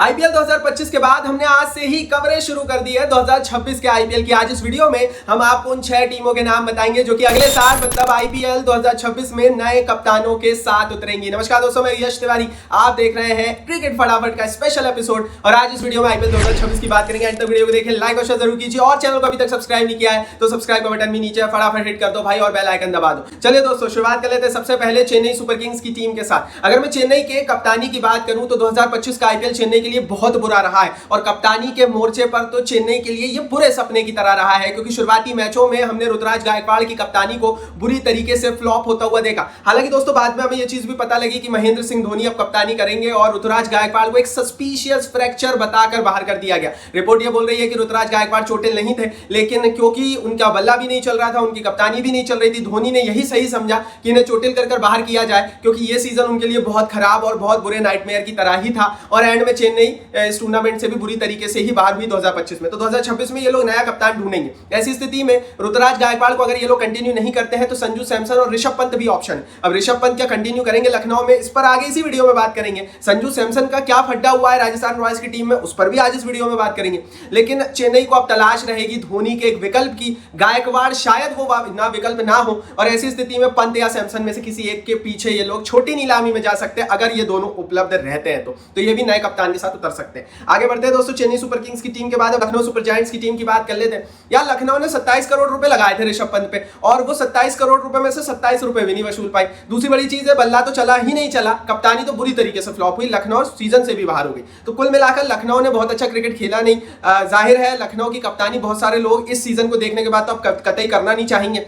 IPL 2025 के बाद हमने आज से ही कवरेज शुरू कर दी है 2026 के आईपीएल की। आज इस वीडियो में हम आपको उन 6 टीमों के नाम बताएंगे जो कि अगले साल मतलब आईपीएल 2026 में नए कप्तानों के साथ उतरेंगी। नमस्कार दोस्तों, मैं यश तिवारी, आप देख रहे हैं क्रिकेट फटाफट का स्पेशल एपिसोड और आज इस वीडियो में आईपीएल 2026 की बात करेंगे। तो वीडियो को देखें, लाइक और शेयर जरूर कीजिए और चैनल को अभी तक सब्सक्राइब नहीं किया है तो सब्सक्राइब का बटन भी नीचे फटाफट हिट कर दो भाई और बेल आइकन दबा दो। चलिए दोस्तों, शुरुआत कर लेते हैं सबसे पहले चेन्नई सुपर किंग्स की टीम के साथ। अगर मैं चेन्नई के कप्तानी की बात करूं तो 2025 का आईपीएल चेन्नई के लिए बहुत बुरा रहा है और कप्तानी के मोर्चे पर तो चेन्नई के लिए यह बुरे सपने की तरह रहा है, क्योंकि शुरुआती मैचों में हमने ऋतुराज गायकवाड़ की कप्तानी को बुरी तरीके से फ्लॉप होता हुआ देखा। हालांकि दोस्तों बाद में हमें यह चीज भी पता लगी कि महेंद्र सिंह धोनी अब कप्तानी करेंगे और ऋतुराज गायकवाड़ को एक सस्पिशियस फ्रैक्चर बताकर बाहर कर दिया गया। रिपोर्ट यह बोल रही है कि ऋतुराज गायकवाड़ चोटिल नहीं थे, लेकिन क्योंकि उनका बल्ला भी नहीं चल रहा था, उनकी कप्तानी भी नहीं चल रही थी, धोनी ने यही सही समझा कि इन्हें चोटिल कर बाहर किया जाए, क्योंकि यह सीजन उनके लिए बहुत खराब और बहुत बुरे नाइटमेयर की तरह ही था और एंड में चेन्नई इस टूर्नामेंट से भी बुरी तरीके से ही बाहर हुई 2025 में। तो 2026 में ये लोग नया कप्तान ढूंढेंगे। ऐसी स्थिति में ऋतुराज गायकवाड़ को अगर ये लोग कंटिन्यू नहीं करते हैं तो संजू सैमसन और ऋषभ पंत भी ऑप्शन है। अब ऋषभ पंत क्या कंटिन्यू करेंगे लखनऊ में, इस पर आगे इसी वीडियो में बात करेंगे। संजू सैमसन का क्या फड्डा हुआ है राजस्थान रॉयल्स की टीम में, उस पर भी आज इस वीडियो में बात करेंगे। लेकिन चेन्नई को अब तलाश रहेगी धोनी के एक विकल्प की। गायकवाड़ शायद वो ना विकल्प ना हो और ऐसी स्थिति में पंत या सैमसन में से किसी एक के पीछे ये लोग छोटी नीलामी में जा सकते हैं अगर ये दोनों उपलब्ध रहते हैं तो ये भी नए कप्तान के साथ उतर सकते हैं। आगे बढ़ते हैं दोस्तों, चेन्नई सुपर किंग्स की टीम के बाद लखनऊ सुपर जायंट्स की टीम की बात कर लेते हैं। यार लखनऊ ने 27 करोड़ रुपए लगाए थे ऋषभ पंत पे और वो 27 करोड़ रुपए में से 27 रुपए भी नहीं वसूल पाई। दूसरी बड़ी चीज है, बल्ला तो चला ही नहीं चला, कप्तानी तो बुरी तरीके से फ्लॉप हुई, लखनऊ सीजन से भी बाहर हो गई। तो कुल मिलाकर लखनऊ ने बहुत अच्छा क्रिकेट खेला नहीं। जाहिर है लखनऊ की कप्तानी बहुत सारे लोग इस सीजन को देखने के बाद तो अब कतई करना नहीं चाहेंगे।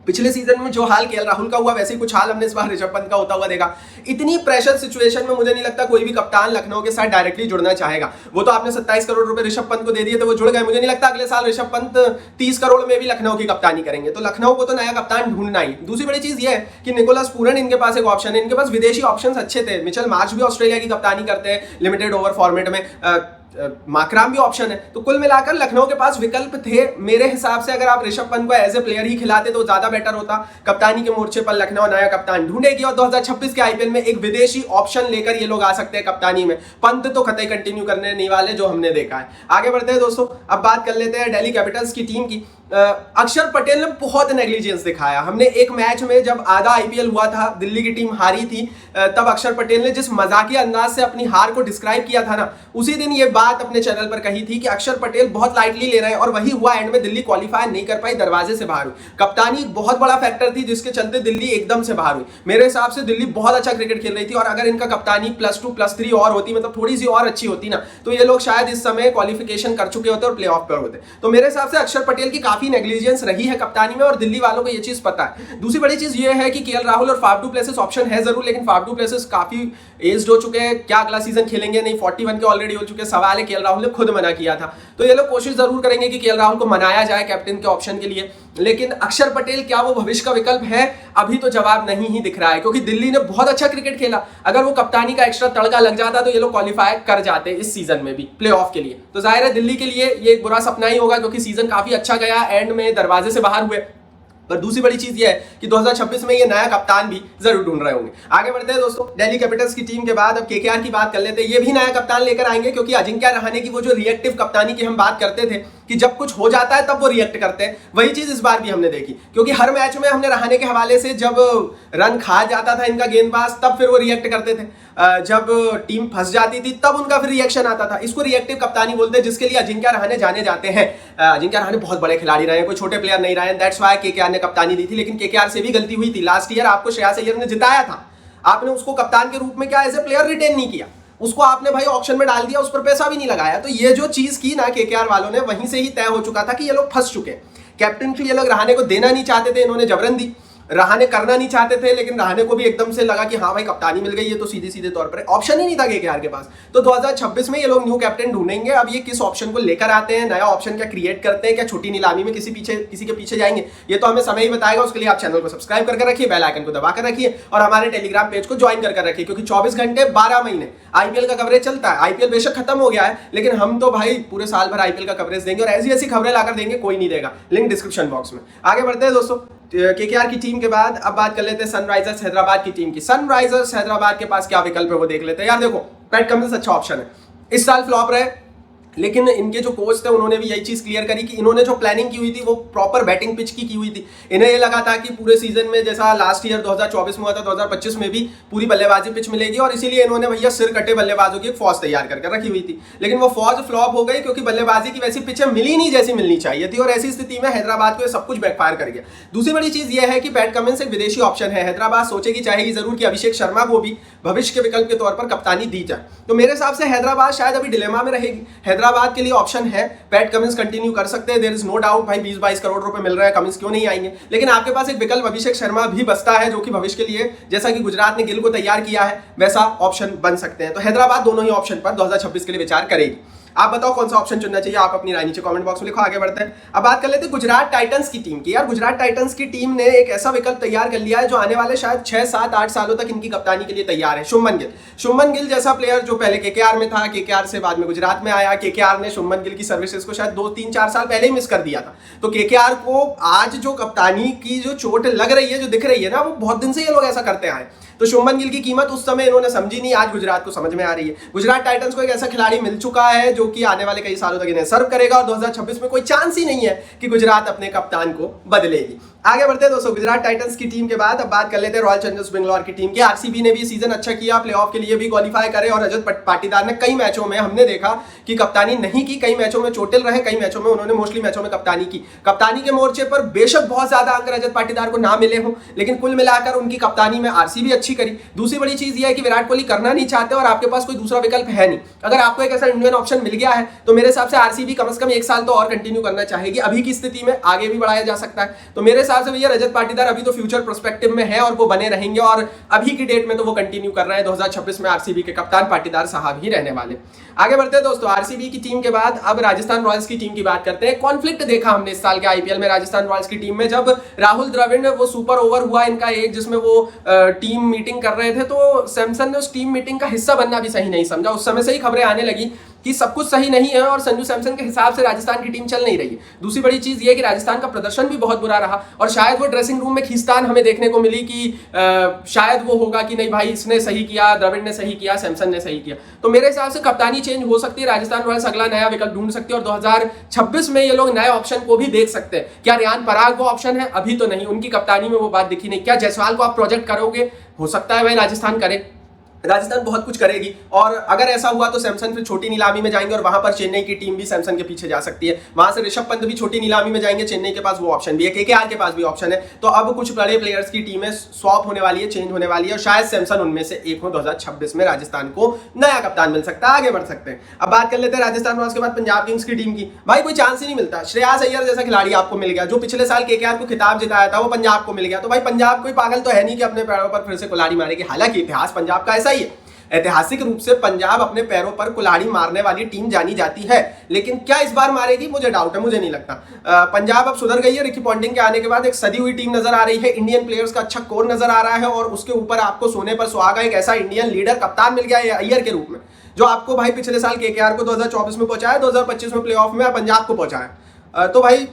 पिछले सीजन में जो हाल केएल राहुल का हुआ वैसे ही कुछ हाल हमने इस बार ऋषभ पंत का होता हुआ देखा। इतनी प्रेशर सिचुएशन में मुझे नहीं लगता कोई भी कप्तान लखनऊ के साथ डायरेक्टली जुड़ना चाहेगा। वो तो आपने 27 करोड़ रुपए ऋषभ पंत को दे दिए तो वो जुड़ गए। मुझे नहीं लगता अगले साल ऋषभ पंत 30 करोड़ में भी लखनऊ की कप्तानी करेंगे। तो लखनऊ को तो नया कप्तान ढूंढना ही। दूसरी बड़ी चीज ये है कि निकोलस पूरन इनके पास एक ऑप्शन है। इनके पास विदेशी ऑप्शन अच्छे थे। मिचेल मार्श भी ऑस्ट्रेलिया की कप्तानी करते हैं लिमिटेड ओवर फॉर्मेट में, माकराम भी ऑप्शन है। तो कुल मिलाकर लखनऊ के पास विकल्प थे। मेरे हिसाब से अगर आप ऋषभ पंत को एज ए प्लेयर ही खिलाते तो ज्यादा बेटर होता। कप्तानी के मोर्चे पर लखनऊ नया कप्तान ढूंढेगी और 2026 के आईपीएल में एक विदेशी ऑप्शन लेकर ये लोग आ सकते हैं कप्तानी में। पंत तो कतई कंटिन्यू करने नहीं वाले जो हमने देखा है। आगे बढ़ते हैं दोस्तों, अब बात कर लेते हैं दिल्ली कैपिटल्स की टीम की। अक्षर पटेल ने बहुत नेग्लिजेंस दिखाया। हमने एक मैच में जब आधा आईपीएल हुआ था, दिल्ली की टीम हारी थी, तब अक्षर पटेल ने जिस मजाकिया अंदाज से अपनी हार को डिस्क्राइब किया था ना, उसी दिन ये बात अपने चैनल पर कही थी कि अक्षर पटेल बहुत लाइटली ले रहे हैं और वही हुआ। एंड में दिल्ली क्वालिफाई नहीं कर पाई, दरवाजे से बाहर हुई। कप्तानी एक बहुत बड़ा फैक्टर थी जिसके चलते दिल्ली एकदम से बाहर हुई। मेरे हिसाब से दिल्ली बहुत अच्छा क्रिकेट खेल रही थी और अगर इनका कप्तानी +2 +3 और होती, मतलब थोड़ी सी और अच्छी होती ना, तो ये लोग शायद इस समय क्वालिफिकेशन कर चुके होते और प्ले ऑफ पर होते। तो मेरे हिसाब से अक्षर पटेल की काफी नेग्लिजेंस रही है कप्तानी में और दिल्ली वालों को ये चीज पता है। दूसरी बड़ी चीज ये है कि केएल राहुल और फाफ डू प्लेसिस ऑप्शन है जरूर, लेकिन फाफ डू प्लेसिस काफी एज्ड हो चुके हैं। क्या अगला सीजन खेलेंगे नहीं, 41 के ऑलरेडी हो चुके। सवाल है, केएल राहुल ने खुद मना किया था। तो ये लोग कोशिश जरूर करेंगे कि केएल राहुल को मनाया जाए कैप्टन के ऑप्शन के लिए, लेकिन अक्षर पटेल क्या वो भविष्य का विकल्प है, अभी तो जवाब नहीं ही दिख रहा है, क्योंकि दिल्ली ने बहुत अच्छा क्रिकेट खेला। अगर वो कप्तानी का एक्स्ट्रा तड़का लग जाता तो ये लोग क्वालिफाई कर जाते इस सीजन में भी प्ले ऑफ के लिए। तो जाहिर है दिल्ली के लिए ये एक बुरा सपना ही होगा, क्योंकि सीजन काफी अच्छा गया, एंड में दरवाजे से बाहर हुए। पर दूसरी बड़ी चीज ये है कि 2026 में ये नया कप्तान भी जरूर ढूंढ रहे होंगे। आगे बढ़ते हैं दोस्तों, दिल्ली कैपिटल्स की टीम के बाद अब केकेआर की बात कर लेते हैं। ये भी नया कप्तान लेकर आएंगे, क्योंकि अजिंक्य रहाणे की वो जो रिएक्टिव कप्तानी की हम बात करते थे कि जब कुछ हो जाता है तब वो रिएक्ट करते हैं, वही चीज इस बार भी हमने देखी। क्योंकि हर मैच में हमने रहाणे के हवाले से जब रन खा जाता था इनका गेंदबाज तब फिर वो रिएक्ट करते थे, जब टीम फंस जाती थी तब उनका फिर रिएक्शन आता था। इसको रिएक्टिव कप्तानी बोलते हैं, जिसके लिए अजिंक्य रहाणे जाने जाते हैं। अजिंक्य रहाणे बहुत बड़े खिलाड़ी रहे हैं, कोई छोटे प्लेयर नहीं रहे। दैट्स व्हाई केकेआर ने कप्तानी दी थी, लेकिन केकेआर से भी गलती हुई थी। लास्ट ईयर आपको श्रेयस अय्यर ने जिताया था, आपने उसको कप्तान के रूप में क्या एज ए प्लेयर रिटेन नहीं किया, उसको आपने भाई ऑक्शन में डाल दिया, उस पर पैसा भी नहीं लगाया। तो ये जो चीज की ना केकेआर वालों ने, वहीं से ही तय हो चुका था कि ये लोग फंस चुके। कैप्टन ये लोग रहाणे को देना नहीं चाहते थे, इन्होंने जबरन दी। रहाणे करना नहीं चाहते थे, लेकिन रहाणे को भी एकदम से लगा कि हाँ भाई कप्तानी मिल गई, ये तो सीधे सीधे तौर पर ऑप्शन ही नहीं था केकेआर के पास। तो 2026 में ये लोग न्यू कैप्टन ढूंढेंगे। अब ये किस ऑप्शन को लेकर आते हैं, नया ऑप्शन क्या क्रिएट करते हैं, क्या छोटी नीलामी में किसी के पीछे जाएंगे, ये तो हमें समय ही बताएगा। उसके लिए आप चैनल को सब्सक्राइब करके रखिए, बेल आइकन को दबा कर रखिए और हमारे टेलीग्राम पेज को ज्वाइन कर रखिए, क्योंकि 24 घंटे 12 महीने आईपीएल का कवरेज चलता है। आईपीएल बेशक खत्म हो गया है, लेकिन हम तो भाई पूरे साल भर आईपीएल का कवरेज देंगे और ऐसी ऐसी खबरें लाकर देंगे, कोई नहीं देगा। लिंक डिस्क्रिप्शन बॉक्स में। आगे बढ़ते हैं दोस्तों, केकेआर की टीम के बाद अब बात कर लेते हैं सनराइजर्स हैदराबाद की टीम की। सनराइजर्स हैदराबाद के पास क्या विकल्प है वो देख लेते हैं। यार देखो, पैट कमिंस अच्छा ऑप्शन है। इस साल फ्लॉप रहे, लेकिन इनके जो कोच थे उन्होंने भी यही चीज क्लियर करी कि इन्होंने जो प्लानिंग की हुई थी वो प्रॉपर बैटिंग पिच की हुई थी। इन्हें ये लगा था कि पूरे सीजन में जैसा लास्ट ईयर 2024 में हुआ था 2025 में भी पूरी बल्लेबाजी पिच मिलेगी, और इसीलिए इन्होंने भैया सिर कटे बल्लेबाजों की एक फौज तैयार करके रखी हुई थी। लेकिन वो फौज फ्लॉप हो गई क्योंकि बल्लेबाजी की वैसी पिचें मिली नहीं जैसी मिलनी चाहिए थी, और ऐसी स्थिति में हैदराबाद को ये सब कुछ बैकफायर कर गया। दूसरी बड़ी चीज यह है कि पैट कमिंस एक विदेशी ऑप्शन है, हैदराबाद सोचेगी चाहेगी जरूर कि अभिषेक शर्मा को भी भविष्य के विकल्प के तौर पर कप्तानी दी जाए। तो मेरे हिसाब से हैदराबाद शायद अभी डिलेमा में रहेगी। हैदराबाद के लिए ऑप्शन है, पैट कमिंस कंटिन्यू कर सकते हैं, देयर इज नो डाउट। भाई 20-22 करोड़ रुपए मिल रहा है, कमिंस क्यों नहीं आएंगे। लेकिन आपके पास एक विकल्प अभिषेक शर्मा भी बचता है, जो कि भविष्य के लिए जैसा कि गुजरात ने गिल को तैयार किया है वैसा ऑप्शन बन सकते हैं। तो हैदराबाद दोनों ही ऑप्शन पर 2026 के लिए विचार करेगी। आप बताओ कौन सा ऑप्शन चुनना चाहिए, आप अपनी राय नीचे कमेंट बॉक्स में लिखो। आगे बढ़ते हैं, अब बात कर लेते हैं गुजरात टाइटंस की टीम की। यार गुजरात टाइटंस की टीम ने एक ऐसा विकल्प तैयार कर लिया है जो आने वाले शायद 6, 7, 8 सालों तक इनकी कप्तानी के लिए तैयार है। शुभमन गिल जैसा प्लेयर जो पहले केकेआर में था, केकेआर से बाद में गुजरात में आया। केकेआर ने शुभमन गिल की सर्विसेज को शायद 2, 3, 4 साल पहले ही मिस कर दिया था। तो केकेआर को आज जो कप्तानी की जो चोट लग रही है, जो दिख रही है ना, वो बहुत दिन से ये लोग ऐसा करते आए। तो शुभमन गिल की कीमत उस समय इन्होंने समझी नहीं, आज गुजरात को समझ में आ रही है। गुजरात टाइटंस को एक ऐसा खिलाड़ी मिल चुका है जो कि आने वाले कई सालों तक इन्हें सर्व करेगा, और 2026 में कोई चांस ही नहीं है कि गुजरात अपने कप्तान को बदलेगी। आगे बढ़ते हैं दोस्तों, गुजरात टाइटंस की टीम के बाद अब बात कर लेते हैं रॉयल चैलेंजर्स बेंगलोर की टीम की। आरसीबी ने भी सीजन अच्छा किया, प्लेऑफ के लिए भी क्वालिफाई करे, और रजत पाटीदार ने कई मैचों में हमने देखा कि कप्तानी नहीं की, कई मैचों में चोटिल रहे, कई मैचों में उन्होंने मोस्टली मैचों में कप्तानी की। कप्तानी के मोर्चे पर बेशक बहुत ज्यादा अंक रजत पाटीदार को ना मिले हों, लेकिन कुल मिलाकर उनकी कप्तानी में आरसीबी अच्छी करी। दूसरी बड़ी चीज यह है कि विराट कोहली करना नहीं चाहते और आपके पास कोई दूसरा विकल्प है नहीं। अगर आपको एक ऐसा इंडियन ऑप्शन मिल गया है तो मेरे हिसाब से आरसीबी कम से कम 1 साल तो और कंटिन्यू करना चाहेगी। अभी की स्थिति में आगे भी बढ़ाया जा सकता है। तो मेरे हिसाब से भैया रजत पाटीदार अभी तो फ्यूचर प्रोस्पेक्टिव में है और वो बने रहेंगे, और अभी की डेट में तो वो कंटिन्यू कर रहे हैं। 2026 में आरसीबी के कप्तान पाटीदार साहब ही रहने वाले। आगे बढ़ते हैं दोस्तों, आरसीबी की टीम के बाद अब राजस्थान रॉयल्स की टीम की बात करते हैं। कॉन्फ्लिक्ट देखा हमने इस साल के आईपीएल में राजस्थान रॉयल्स की टीम में, जब राहुल द्रविड़ वो सुपर ओवर हुआ इनका एक, जिसमें वो टीम मीटिंग कर रहे थे, तो सैमसन ने उस टीम मीटिंग का हिस्सा बनना भी सही नहीं समझा। उस समय से ही खबरें आने लगी कि सब कुछ सही नहीं है और संजू सैमसन के हिसाब से राजस्थान की टीम चल नहीं रही है। दूसरी बड़ी चीज ये कि राजस्थान का प्रदर्शन भी बहुत बुरा रहा, और शायद वो ड्रेसिंग रूम में खींचतान हमें देखने को मिली कि शायद वो होगा कि नहीं भाई इसने सही किया, द्रविड़ ने सही किया, सैमसन ने सही किया। तो मेरे हिसाब से कप्तानी चेंज हो सकती है, राजस्थान रॉयल्स अगला नया विकल्प ढूंढ सकती है, और 2026 में ये लोग नए ऑप्शन को भी देख सकते हैं। क्या रियान पराग वो ऑप्शन है? अभी तो नहीं, उनकी कप्तानी में वो बात दिखी नहीं। क्या जायसवाल को आप प्रोजेक्ट करोगे? हो सकता है भाई राजस्थान करे, राजस्थान बहुत कुछ करेगी, और अगर ऐसा हुआ तो सैमसन फिर छोटी नीलामी में जाएंगे और वहां पर चेन्नई की टीम भी सैमसन के पीछे जा सकती है। वहां से ऋषभ पंत भी छोटी नीलामी में जाएंगे, चेन्नई के पास वो ऑप्शन भी है, केकेआर के पास भी ऑप्शन है। तो अब कुछ बड़े प्लेयर्स की टीमें स्वैप होने वाली है, चेंज होने वाली है, और शायद सैमसन उनमें से एक हो। 2026 में राजस्थान को नया कप्तान मिल सकता है। आगे बढ़ सकते हैं, अब बात कर लेते हैं राजस्थान रॉयल्स के बाद पंजाब किंग्स की टीम की। भाई कोई चांस ही नहीं मिलता। श्रेयस अय्यर जैसा खिलाड़ी आपको मिल गया, जो पिछले साल केकेआर को खिताब जिताया था, वो पंजाब को मिल गया। तो भाई पंजाब कोई पागल तो है नहीं कि अपने पैरों पर फिर से कुल्हाड़ी मारेगी। हालांकि इतिहास पंजाब का ऐसा ही है, ऐतिहासिक रूप से पंजाब अपने पैरों पर कुल्हाड़ी मारने वाली टीम जानी जाती है, लेकिन क्या इस बार मारेगी मुझे डाउट है, मुझे नहीं लगता। पंजाब अब सुधर गई है, रिकी पॉन्टिंग के आने के बाद एक सदी हुई टीम नजर आ रही है, इंडियन प्लेयर्स का अच्छा कोर नजर आ रहा है, और उसके ऊपर आपको सोने पर सुहागा एक ऐसा इंडियन लीडर कप्तान मिल गया है अय्यर के रूप में, जो आपको भाई पिछले साल केकेआर को 2024 में पहुंचाया, 2025 में प्लेऑफ में पंजाब को पहुंचाया। तो भाई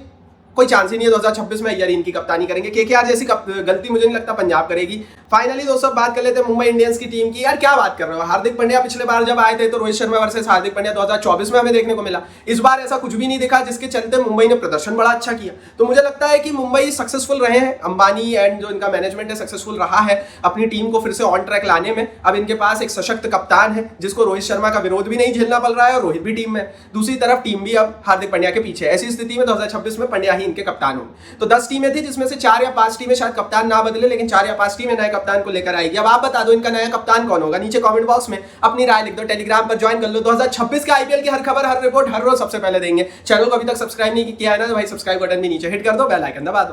कोई चांस ही नहीं है 2026 में अय्यर इनकी कप्तानी करेंगे। केकेआर जैसी गलती मुझे नहीं लगता पंजाब करेगी। फाइनली दोस्तों बात कर लेते हैं मुंबई इंडियंस की टीम की। यार क्या बात कर रहे हो, हार्दिक पांड्या पिछले बार जब आए थे तो रोहित शर्मा वर्सेस हार्दिक पांड्या 2024 में हमें देखने को मिला। इस बार ऐसा कुछ भी नहीं दिखा, जिसके चलते मुंबई ने प्रदर्शन बड़ा अच्छा किया। तो मुझे लगता है कि मुंबई सक्सेसफुल रहे हैं, अंबानी एंड जो इनका मैनेजमेंट है सक्सेसफुल रहा है अपनी टीम को फिर से ऑन ट्रैक लाने में। अब इनके पास एक सशक्त कप्तान है जिसको रोहित शर्मा का विरोध भी नहीं झेलना पड़ रहा है, और रोहित भी टीम में, दूसरी तरफ टीम भी अब हार्दिक पांड्या के पीछे। ऐसी स्थिति में 2026 में पांड्या ही इनके कप्तान होंगे। तो 10 टीमें थी, जिसमें से 4 या 5 टीमें शायद कप्तान ना बदले, लेकिन 4 या 5 टीमें नए कप्तान को लेकर आएगी। अब आप बता दो इनका नया कप्तान कौन होगा, नीचे कमेंट बॉक्स में अपनी राय लिख दो, टेलीग्राम पर ज्वाइन कर लो। 2026 के आईपीएल की हर खबर, हर रिपोर्ट, हर रोज सबसे पहले देंगे। चैनल को अभी तक सब्सक्राइब नहीं किया है ना, तो भाई सब्सक्राइब बटन भी नीचे हिट कर दो, बेल आइकन दबा दो।